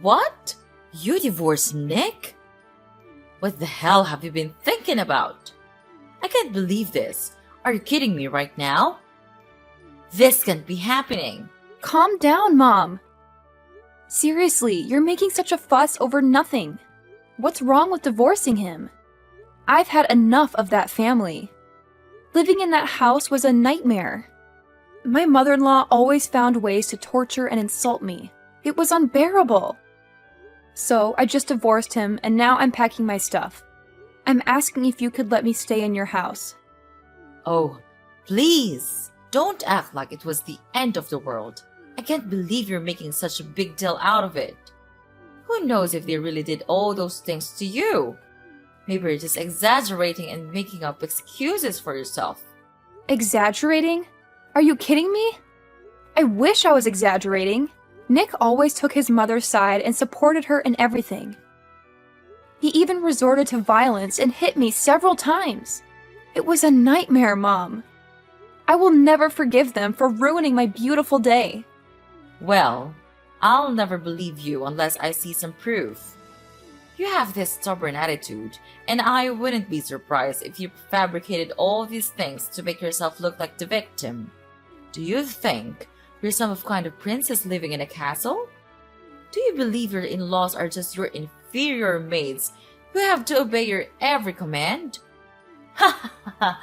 What? You divorced Nick? What the hell have you been thinking about? I can't believe this. Are you kidding me right now? This can't be happening. Calm down, Mom. Seriously, you're making such a fuss over nothing. What's wrong with divorcing him? I've had enough of that family. Living in that house was a nightmare. My mother-in-law always found ways to torture and insult me. It was unbearable. So I just divorced him, and now I'm packing my stuff. I'm asking if you could let me stay in your house. Oh, please, don't act like it was the end of the world. I can't believe you're making such a big deal out of it. Who knows if they really did all those things to you? Maybe you're just exaggerating and making up excuses for yourself. Exaggerating? Are you kidding me? I wish I was exaggerating. Nick always took his mother's side and supported her in everything. He even resorted to violence and hit me several times. It was a nightmare, Mom. I will never forgive them for ruining my beautiful day. Well, I'll never believe you unless I see some proof. You have this stubborn attitude, and I wouldn't be surprised if you fabricated all these things to make yourself look like the victim. Do you think you're some kind of princess living in a castle? Do you believe your in-laws are just your inferior maids who have to obey your every command? Ha ha ha!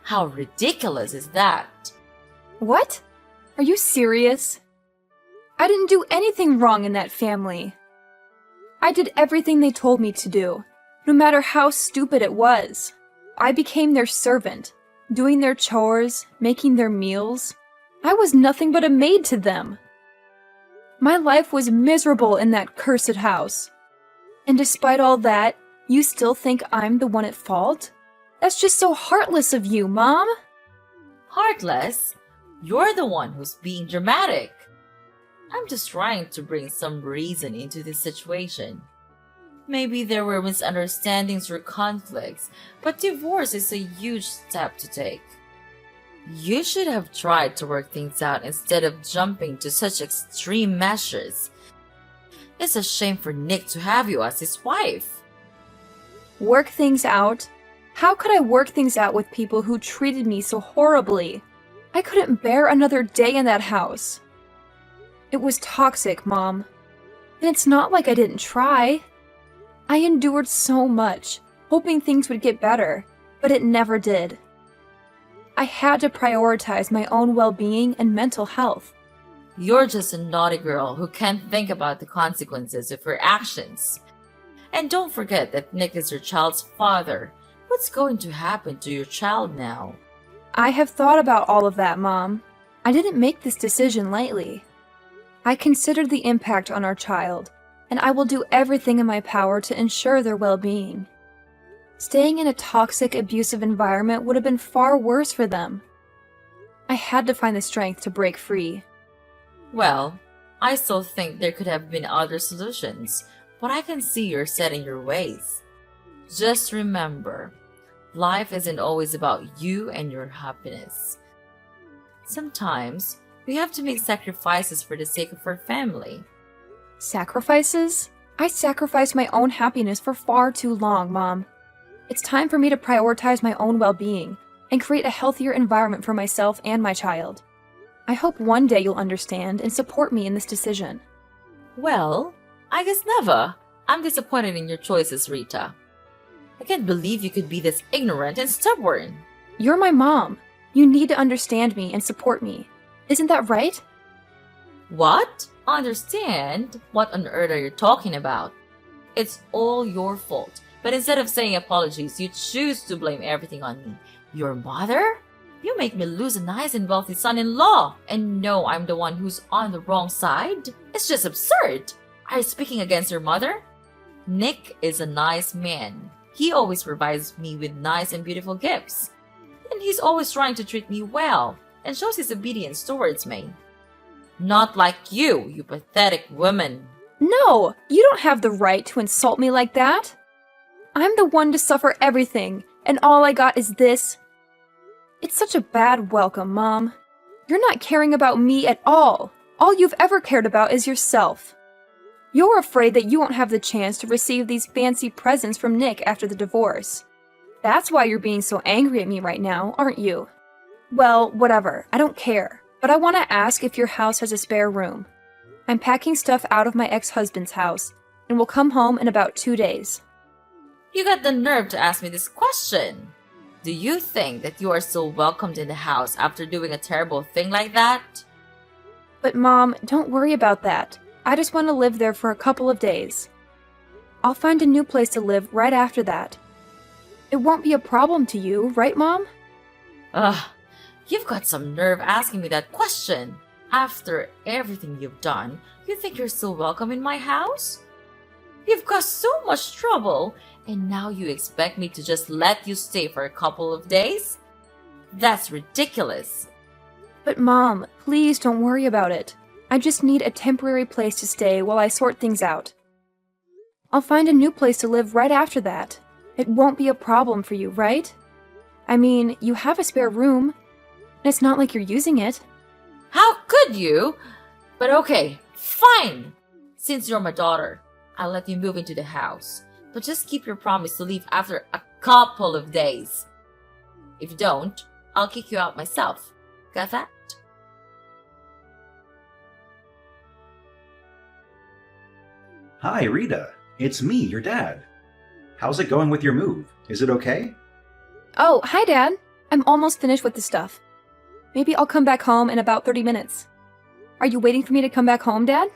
How ridiculous is that? What? Are you serious? I didn't do anything wrong in that family. I did everything they told me to do, no matter how stupid it was. I became their servant, doing their chores, making their meals. I was nothing but a maid to them. My life was miserable in that cursed house. And despite all that, you still think I'm the one at fault? That's just so heartless of you, Mom. Heartless? You're the one who's being dramatic. I'm just trying to bring some reason into this situation. Maybe there were misunderstandings or conflicts, but divorce is a huge step to take. You should have tried to work things out instead of jumping to such extreme measures. It's a shame for Nick to have you as his wife. Work things out? How could I work things out with people who treated me so horribly? I couldn't bear another day in that house. It was toxic, Mom. And it's not like I didn't try. I endured so much, hoping things would get better, but it never did. I had to prioritize my own well-being and mental health. You're just a naughty girl who can't think about the consequences of her actions. And don't forget that Nick is your child's father. What's going to happen to your child now? I have thought about all of that, Mom. I didn't make this decision lightly. I considered the impact on our child, and I will do everything in my power to ensure their well-being. Staying in a toxic, abusive environment would have been far worse for them. I had to find the strength to break free. Well, I still think there could have been other solutions, but I can see you're set in your ways. Just remember, life isn't always about you and your happiness. Sometimes, we have to make sacrifices for the sake of our family. Sacrifices? I sacrificed my own happiness for far too long, Mom. It's time for me to prioritize my own well-being and create a healthier environment for myself and my child. I hope one day you'll understand and support me in this decision. Well, I guess never. I'm disappointed in your choices, Rita. I can't believe you could be this ignorant and stubborn. You're my mom. You need to understand me and support me. Isn't that right? What? Understand? What on earth are you talking about? It's all your fault. But instead of saying apologies, you choose to blame everything on me. Your mother? You make me lose a nice and wealthy son-in-law and know I'm the one who's on the wrong side? It's just absurd. Are you speaking against your mother? Nick is a nice man. He always provides me with nice and beautiful gifts. And he's always trying to treat me well and shows his obedience towards me. Not like you pathetic woman. No, you don't have the right to insult me like that. I'm the one to suffer everything, and all I got is this. It's such a bad welcome, Mom. You're not caring about me at all. All you've ever cared about is yourself. You're afraid that you won't have the chance to receive these fancy presents from Nick after the divorce. That's why you're being so angry at me right now, aren't you? Well, whatever. I don't care. But I want to ask if your house has a spare room. I'm packing stuff out of my ex-husband's house and will come home in about 2 days. You got the nerve to ask me this question. Do you think that you are still welcomed in the house after doing a terrible thing like that? But Mom, don't worry about that. I just want to live there for a couple of days. I'll find a new place to live right after that. It won't be a problem to you, right, Mom? Ugh, you've got some nerve asking me that question. After everything you've done, you think you're still welcome in my house? You've caused so much trouble, and now you expect me to just let you stay for a couple of days? That's ridiculous. But Mom, please don't worry about it. I just need a temporary place to stay while I sort things out. I'll find a new place to live right after that. It won't be a problem for you, right? I mean, you have a spare room, and it's not like you're using it. How could you? But okay, fine. Since you're my daughter, I'll let you move into the house. But just keep your promise to leave after a couple of days. If you don't, I'll kick you out myself. Got that? Hi, Rita. It's me, your dad. How's it going with your move? Is it okay? Oh, hi, Dad. I'm almost finished with the stuff. Maybe I'll come back home in about 30 minutes. Are you waiting for me to come back home, Dad?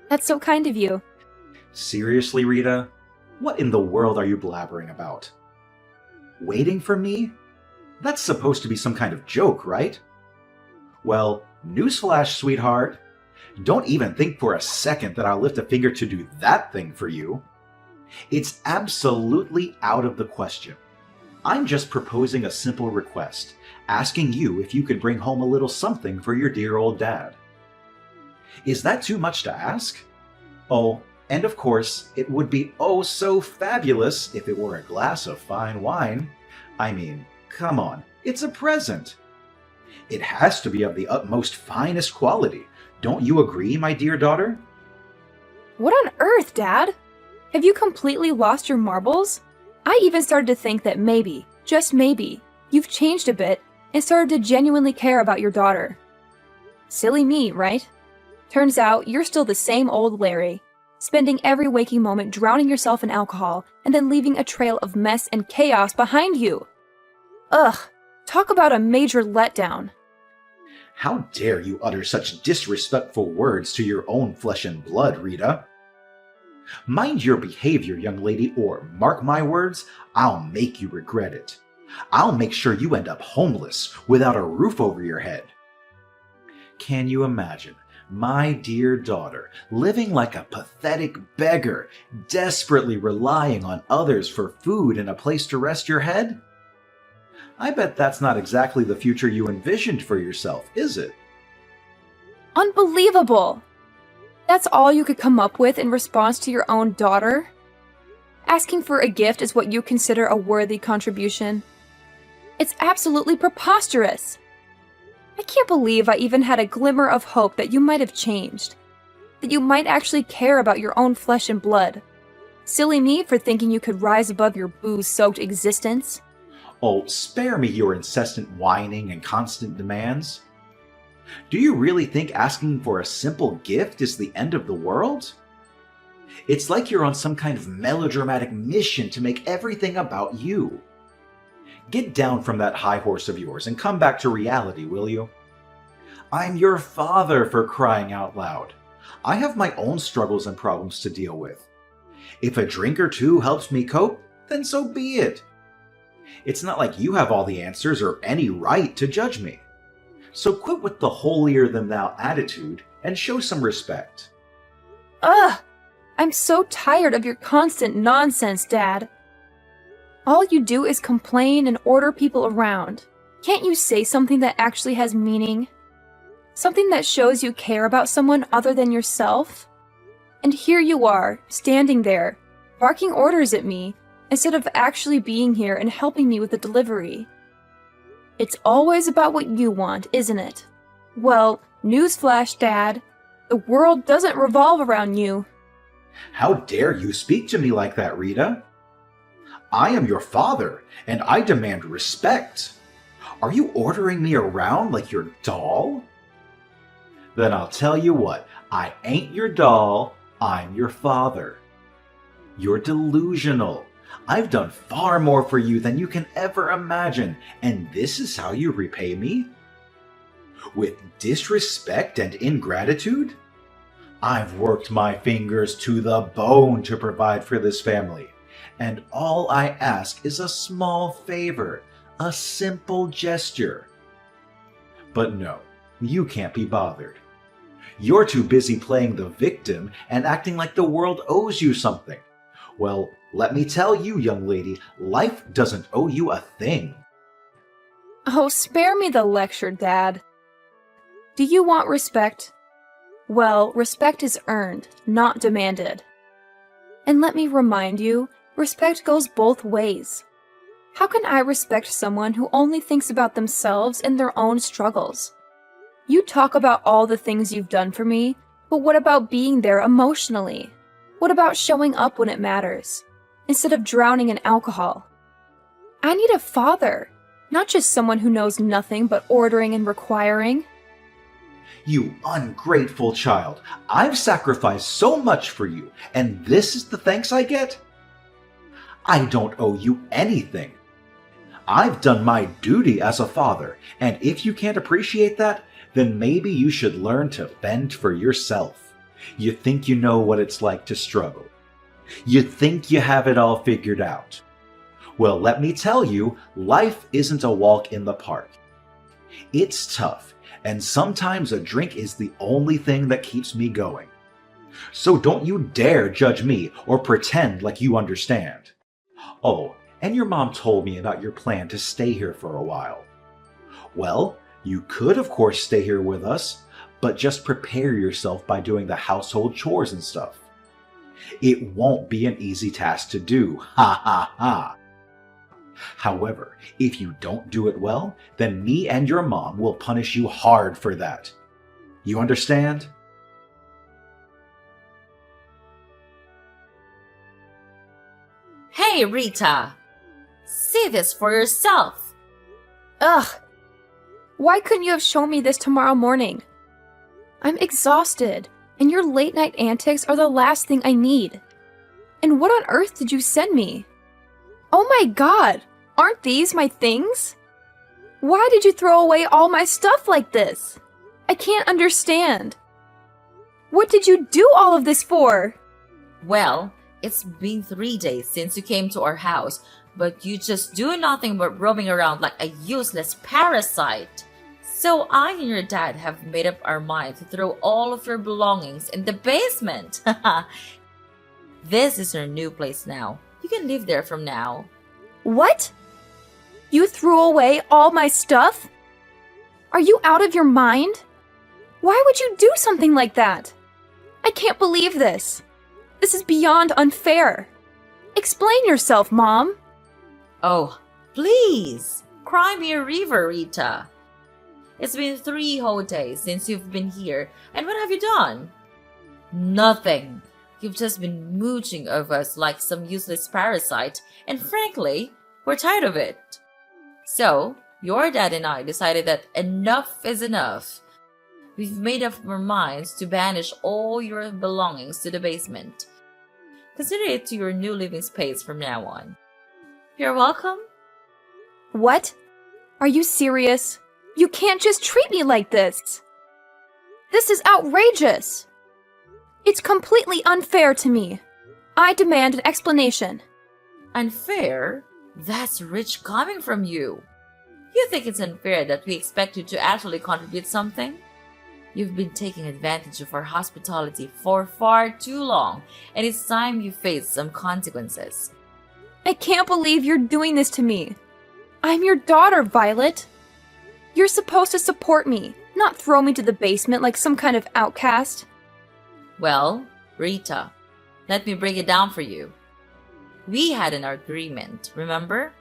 That's so kind of you. Seriously, Rita? What in the world are you blabbering about? Waiting for me? That's supposed to be some kind of joke, right? Well, newsflash, sweetheart. Don't even think for a second that I'll lift a finger to do that thing for you. It's absolutely out of the question. I'm just proposing a simple request, asking you if you could bring home a little something for your dear old dad. Is that too much to ask? Oh, and of course, it would be oh so fabulous if it were a glass of fine wine. I mean, come on, it's a present. It has to be of the utmost finest quality. Don't you agree, my dear daughter? What on earth, Dad? Have you completely lost your marbles? I even started to think that maybe, just maybe, you've changed a bit and started to genuinely care about your daughter. Silly me, right? Turns out you're still the same old Larry, spending every waking moment drowning yourself in alcohol and then leaving a trail of mess and chaos behind you. Ugh, talk about a major letdown. How dare you utter such disrespectful words to your own flesh and blood, Rita? Mind your behavior, young lady, or mark my words, I'll make you regret it. I'll make sure you end up homeless, without a roof over your head. Can you imagine my dear daughter living like a pathetic beggar, desperately relying on others for food and a place to rest your head? I bet that's not exactly the future you envisioned for yourself, is it? Unbelievable! That's all you could come up with in response to your own daughter? Asking for a gift is what you consider a worthy contribution? It's absolutely preposterous! I can't believe I even had a glimmer of hope that you might have changed. That you might actually care about your own flesh and blood. Silly me for thinking you could rise above your booze-soaked existence. Oh, spare me your incessant whining and constant demands. Do you really think asking for a simple gift is the end of the world? It's like you're on some kind of melodramatic mission to make everything about you. Get down from that high horse of yours and come back to reality, will you? I'm your father, for crying out loud. I have my own struggles and problems to deal with. If a drink or two helps me cope, then so be it. It's not like you have all the answers or any right to judge me. So quit with the holier-than-thou attitude and show some respect. Ugh! I'm so tired of your constant nonsense, Dad. All you do is complain and order people around. Can't you say something that actually has meaning? Something that shows you care about someone other than yourself? And here you are, standing there, barking orders at me, instead of actually being here and helping me with the delivery. It's always about what you want, isn't it? Well, newsflash, Dad. The world doesn't revolve around you. How dare you speak to me like that, Rita? I am your father, and I demand respect. Are you ordering me around like your doll? Then I'll tell you what, I ain't your doll, I'm your father. You're delusional. I've done far more for you than you can ever imagine, and this is how you repay me? With disrespect and ingratitude? I've worked my fingers to the bone to provide for this family, and all I ask is a small favor, a simple gesture. But no, you can't be bothered. You're too busy playing the victim and acting like the world owes you something. Well, let me tell you, young lady, life doesn't owe you a thing. Oh, spare me the lecture, Dad. Do you want respect? Well, respect is earned, not demanded. And let me remind you, respect goes both ways. How can I respect someone who only thinks about themselves and their own struggles? You talk about all the things you've done for me, but what about being there emotionally? What about showing up when it matters, instead of drowning in alcohol? I need a father, not just someone who knows nothing but ordering and requiring. You ungrateful child, I've sacrificed so much for you, and this is the thanks I get? I don't owe you anything. I've done my duty as a father, and if you can't appreciate that, then maybe you should learn to fend for yourself. You think you know what it's like to struggle. You think you have it all figured out. Well, let me tell you, life isn't a walk in the park. It's tough, and sometimes a drink is the only thing that keeps me going. So don't you dare judge me or pretend like you understand. Oh, and your mom told me about your plan to stay here for a while. Well, you could of course stay here with us, but just prepare yourself by doing the household chores and stuff. It won't be an easy task to do, ha ha ha. However, if you don't do it well, then me and your mom will punish you hard for that. You understand? Hey, Rita! See this for yourself! Ugh! Why couldn't you have shown me this tomorrow morning? I'm exhausted, and your late night antics are the last thing I need. And what on earth did you send me? Oh my god! Aren't these my things? Why did you throw away all my stuff like this? I can't understand. What did you do all of this for? Well, it's been 3 days since you came to our house, but you just do nothing but roaming around like a useless parasite. So I and your dad have made up our mind to throw all of your belongings in the basement. This is your new place now. You can live there from now. What? You threw away all my stuff? Are you out of your mind? Why would you do something like that? I can't believe this. This is beyond unfair. Explain yourself, Mom. Oh, please! Cry me a river, Rita. It's been 3 whole days since you've been here, and what have you done? Nothing. You've just been mooching over us like some useless parasite, and frankly, we're tired of it. So, your dad and I decided that enough is enough. We've made up our minds to banish all your belongings to the basement. Consider it to your new living space from now on. You're welcome. What? Are you serious? You can't just treat me like this. This is outrageous. It's completely unfair to me. I demand an explanation. Unfair? That's rich coming from you. You think it's unfair that we expect you to actually contribute something? You've been taking advantage of our hospitality for far too long, and it's time you face some consequences. I can't believe you're doing this to me. I'm your daughter, Violet. You're supposed to support me, not throw me to the basement like some kind of outcast. Well, Rita, let me break it down for you. We had an agreement, remember?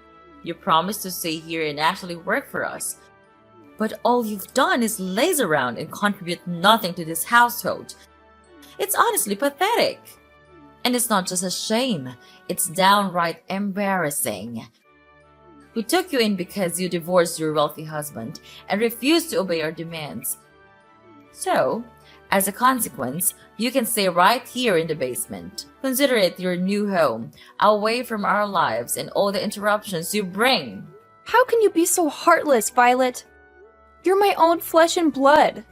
You promised to stay here and actually work for us. But all you've done is laze around and contribute nothing to this household. It's honestly pathetic. And it's not just a shame, it's downright embarrassing. We took you in because you divorced your wealthy husband and refused to obey our demands. So, as a consequence, you can stay right here in the basement. Consider it your new home, away from our lives and all the interruptions you bring. How can you be so heartless, Violet? You're my own flesh and blood.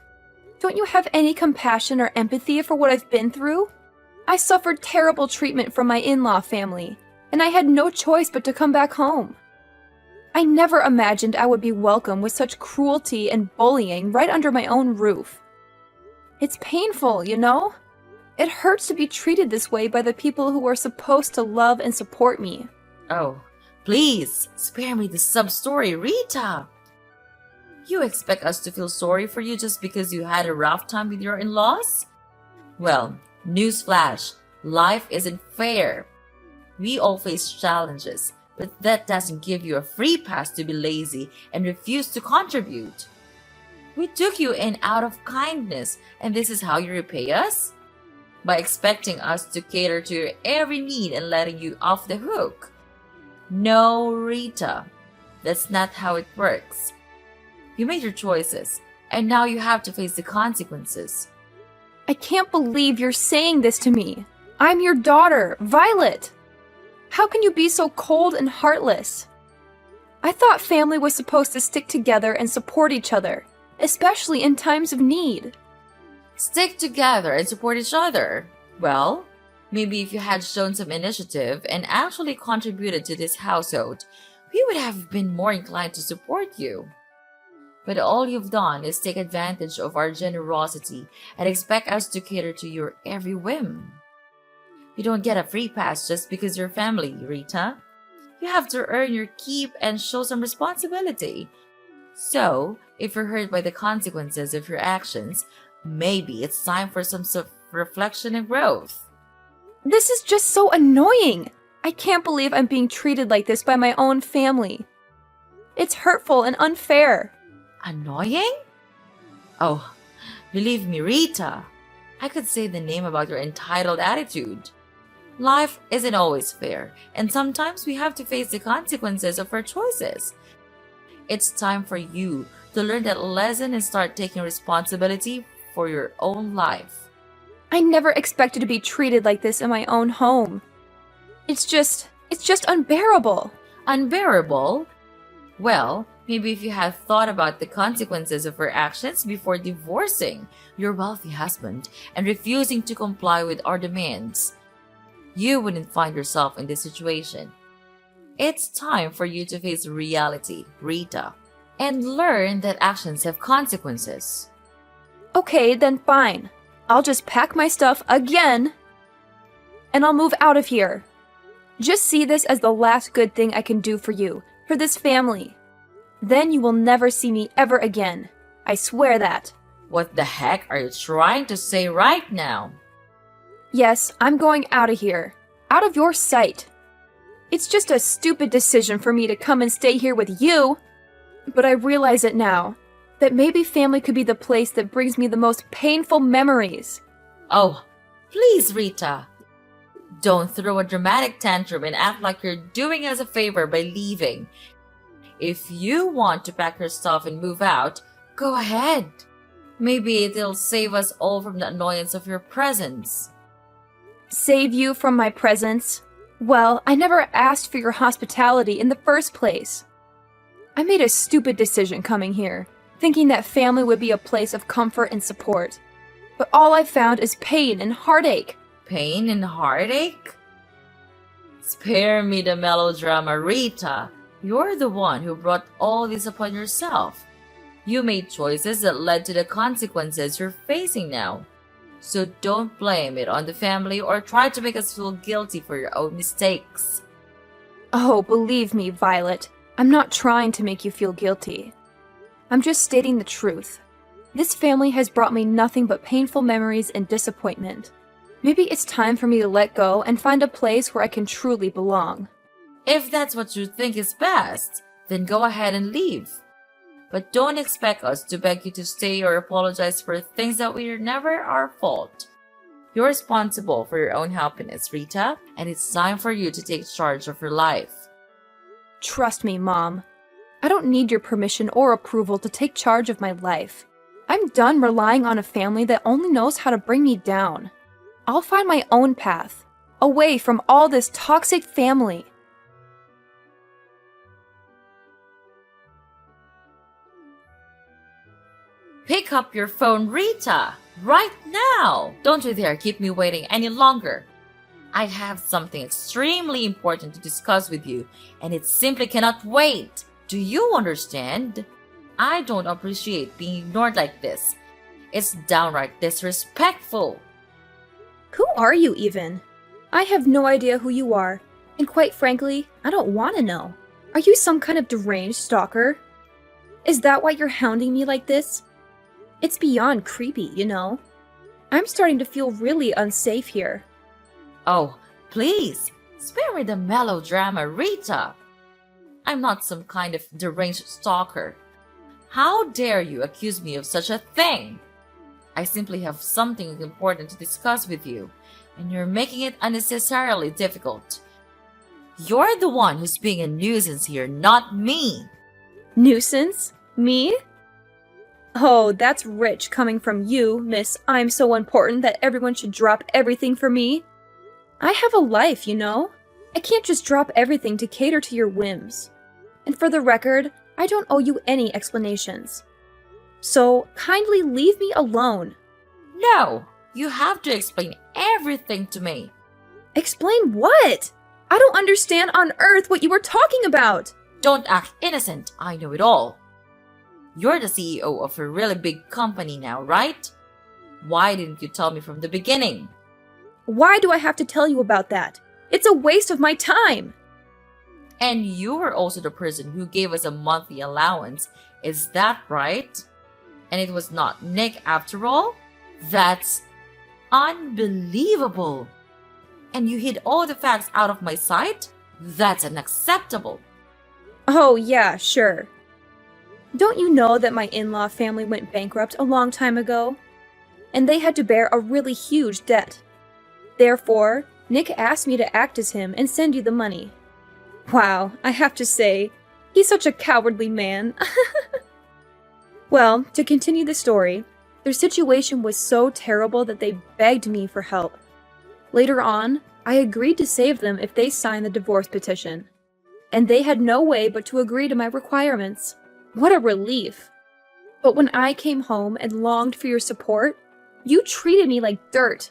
Don't you have any compassion or empathy for what I've been through? I suffered terrible treatment from my in-law family, and I had no choice but to come back home. I never imagined I would be welcome with such cruelty and bullying right under my own roof. It's painful, you know? It hurts to be treated this way by the people who are supposed to love and support me. Oh, please, spare me the sub-story, Rita. You expect us to feel sorry for you just because you had a rough time with your in-laws? Well, newsflash, life isn't fair. We all face challenges, but that doesn't give you a free pass to be lazy and refuse to contribute. We took you in out of kindness, and this is how you repay us? By expecting us to cater to your every need and letting you off the hook. No, Rita, that's not how it works. You made your choices, and now you have to face the consequences. I can't believe you're saying this to me. I'm your daughter, Violet. How can you be so cold and heartless? I thought family was supposed to stick together and support each other, especially in times of need. Stick together and support each other. Well, maybe if you had shown some initiative and actually contributed to this household, we would have been more inclined to support you. But all you've done is take advantage of our generosity and expect us to cater to your every whim. You don't get a free pass just because you're family, Rita. You have to earn your keep and show some responsibility. So, if you're hurt by the consequences of your actions, maybe it's time for some reflection and growth. This is just so annoying. I can't believe I'm being treated like this by my own family. It's hurtful and unfair. Annoying? Oh, believe me, Rita. I could say the name about your entitled attitude. Life isn't always fair, and sometimes we have to face the consequences of our choices. It's time for you to learn that lesson and start taking responsibility for your own life. I never expected to be treated like this in my own home. It's just unbearable. Unbearable? Well, maybe if you had thought about the consequences of her actions before divorcing your wealthy husband and refusing to comply with our demands, you wouldn't find yourself in this situation. It's time for you to face reality, Rita, and learn that actions have consequences. Okay, then fine. I'll just pack my stuff again, and I'll move out of here. Just see this as the last good thing I can do for you, for this family. Then you will never see me ever again. I swear that. What the heck are you trying to say right now? Yes, I'm going out of here. Out of your sight. It's just a stupid decision for me to come and stay here with you. But I realize it now. That maybe family could be the place that brings me the most painful memories. Oh, please, Rita. Don't throw a dramatic tantrum and act like you're doing us a favor by leaving. If you want to pack your stuff and move out, go ahead. Maybe it'll save us all from the annoyance of your presence. Save you from my presence? Well, I never asked for your hospitality in the first place. I made a stupid decision coming here, thinking that family would be a place of comfort and support. But all I found is pain and heartache. Pain and heartache? Spare me the melodrama, Rita. You're the one who brought all this upon yourself. You made choices that led to the consequences you're facing now. So don't blame it on the family or try to make us feel guilty for your own mistakes. Oh, believe me, Violet. I'm not trying to make you feel guilty. I'm just stating the truth. This family has brought me nothing but painful memories and disappointment. Maybe it's time for me to let go and find a place where I can truly belong. If that's what you think is best, then go ahead and leave. But don't expect us to beg you to stay or apologize for things that were never our fault. You're responsible for your own happiness, Rita, and it's time for you to take charge of your life. Trust me, Mom. I don't need your permission or approval to take charge of my life. I'm done relying on a family that only knows how to bring me down. I'll find my own path, away from all this toxic family. Pick up your phone, Rita, right now! Don't you dare keep me waiting any longer. I have something extremely important to discuss with you, and it simply cannot wait. Do you understand? I don't appreciate being ignored like this. It's downright disrespectful. Who are you even? I have no idea who you are, and quite frankly, I don't want to know. Are you some kind of deranged stalker? Is that why you're hounding me like this? It's beyond creepy, you know. I'm starting to feel really unsafe here. Oh, please, spare me the melodrama, Rita. I'm not some kind of deranged stalker. How dare you accuse me of such a thing? I simply have something important to discuss with you, and you're making it unnecessarily difficult. You're the one who's being a nuisance here, not me. Nuisance? Me? Oh, that's rich coming from you, Miss I'm so important that everyone should drop everything for me. I have a life, you know. I can't just drop everything to cater to your whims. And for the record, I don't owe you any explanations. So, kindly leave me alone. No, you have to explain everything to me. Explain what? I don't understand on earth what you were talking about. Don't act innocent, I know it all. You're the CEO of a really big company now, right? Why didn't you tell me from the beginning? Why do I have to tell you about that? It's a waste of my time. And you were also the person who gave us a monthly allowance, is that right? And it was not Nick after all? That's unbelievable. And you hid all the facts out of my sight? That's unacceptable. Oh, yeah, sure. Don't you know that my in-law family went bankrupt a long time ago? And they had to bear a really huge debt. Therefore, Nick asked me to act as him and send you the money. Wow, I have to say, he's such a cowardly man. Well, to continue the story, their situation was so terrible that they begged me for help. Later on, I agreed to save them if they signed the divorce petition. And they had no way but to agree to my requirements. What a relief! But when I came home and longed for your support, you treated me like dirt.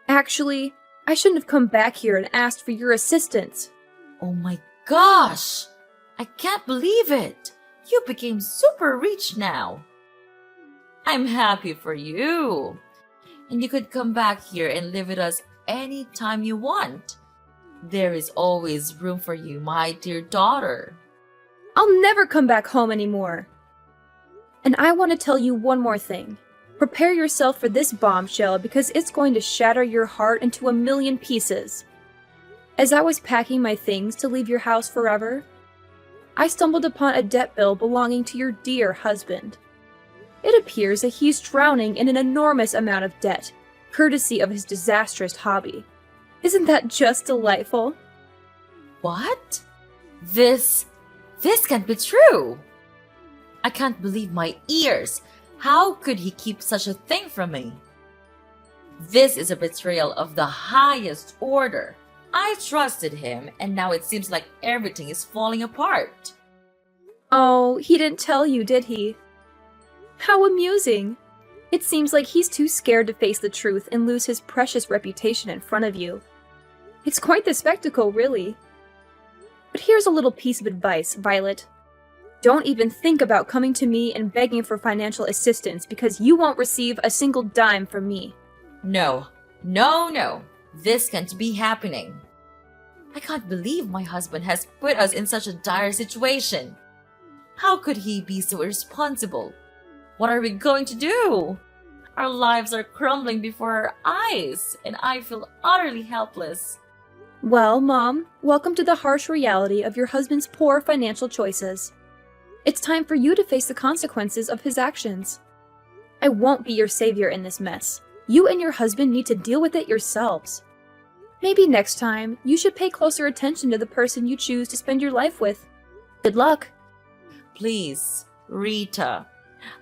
Actually, I shouldn't have come back here and asked for your assistance. Oh my gosh! I can't believe it! You became super rich now. I'm happy for you. And you could come back here and live with us anytime you want. There is always room for you, my dear daughter. I'll never come back home anymore. And I want to tell you one more thing. Prepare yourself for this bombshell because it's going to shatter your heart into a million pieces. As I was packing my things to leave your house forever, I stumbled upon a debt bill belonging to your dear husband. It appears that he's drowning in an enormous amount of debt, courtesy of his disastrous hobby. Isn't that just delightful? What? This can't be true. I can't believe my ears. How could he keep such a thing from me? This is a betrayal of the highest order. I trusted him, and now it seems like everything is falling apart. Oh, he didn't tell you, did he? How amusing. It seems like he's too scared to face the truth and lose his precious reputation in front of you. It's quite the spectacle, really. But here's a little piece of advice, Violet. Don't even think about coming to me and begging for financial assistance because you won't receive a single dime from me. No. This can't be happening. I can't believe my husband has put us in such a dire situation. How could he be so irresponsible? What are we going to do? Our lives are crumbling before our eyes, and I feel utterly helpless. Well, Mom, welcome to the harsh reality of your husband's poor financial choices. It's time for you to face the consequences of his actions. I won't be your savior in this mess. You and your husband need to deal with it yourselves. Maybe next time, you should pay closer attention to the person you choose to spend your life with. Good luck. Please, Rita,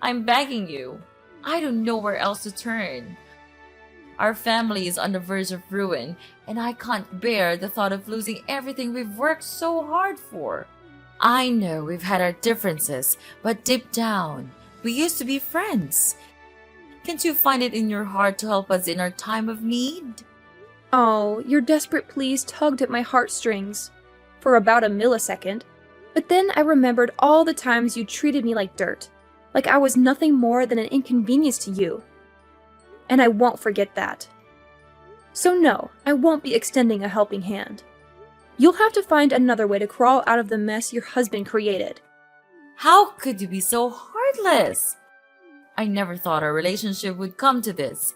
I'm begging you. I don't know where else to turn. Our family is on the verge of ruin, and I can't bear the thought of losing everything we've worked so hard for. I know we've had our differences, but deep down, we used to be friends. Can't you find it in your heart to help us in our time of need? Oh, your desperate pleas tugged at my heartstrings for about a millisecond, but then I remembered all the times you treated me like dirt, like I was nothing more than an inconvenience to you. And I won't forget that. So no, I won't be extending a helping hand. You'll have to find another way to crawl out of the mess your husband created. How could you be so heartless? I never thought our relationship would come to this.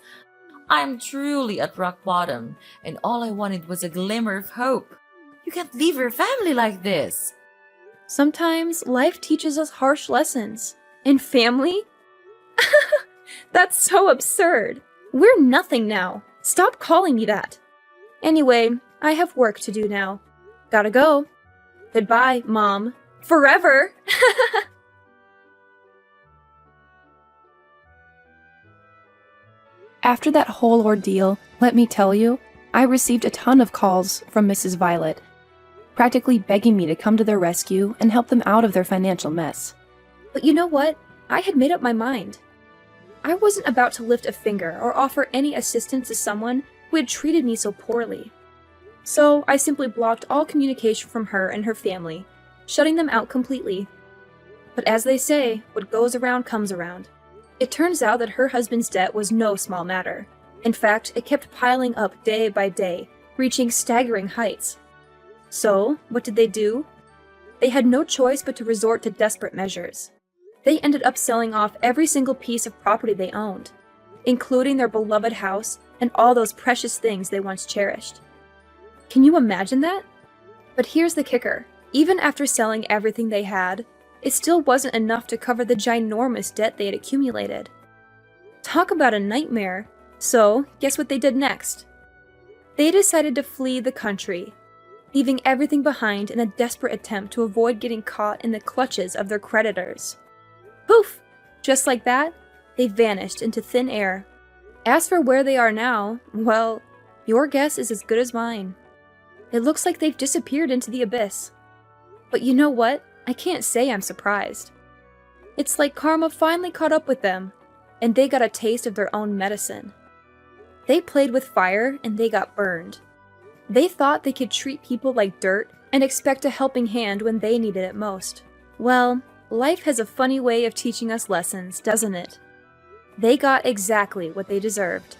I'm truly at rock bottom, and all I wanted was a glimmer of hope. You can't leave your family like this. Sometimes life teaches us harsh lessons. And family? That's so absurd. We're nothing now. Stop calling me that. Anyway, I have work to do now. Gotta go. Goodbye, Mom. Forever! After that whole ordeal, let me tell you, I received a ton of calls from Mrs. Violet, practically begging me to come to their rescue and help them out of their financial mess. But you know what? I had made up my mind. I wasn't about to lift a finger or offer any assistance to someone who had treated me so poorly. So I simply blocked all communication from her and her family, shutting them out completely. But as they say, what goes around comes around. It turns out that her husband's debt was no small matter. In fact, it kept piling up day by day, reaching staggering heights. So, what did they do? They had no choice but to resort to desperate measures. They ended up selling off every single piece of property they owned, including their beloved house and all those precious things they once cherished. Can you imagine that? But here's the kicker. Even after selling everything they had, it still wasn't enough to cover the ginormous debt they had accumulated. Talk about a nightmare. So, guess what they did next? They decided to flee the country, leaving everything behind in a desperate attempt to avoid getting caught in the clutches of their creditors. Poof! Just like that, they vanished into thin air. As for where they are now, well, your guess is as good as mine. It looks like they've disappeared into the abyss. But you know what? I can't say I'm surprised. It's like karma finally caught up with them, and they got a taste of their own medicine. They played with fire, and they got burned. They thought they could treat people like dirt and expect a helping hand when they needed it most. Well, life has a funny way of teaching us lessons, doesn't it? They got exactly what they deserved.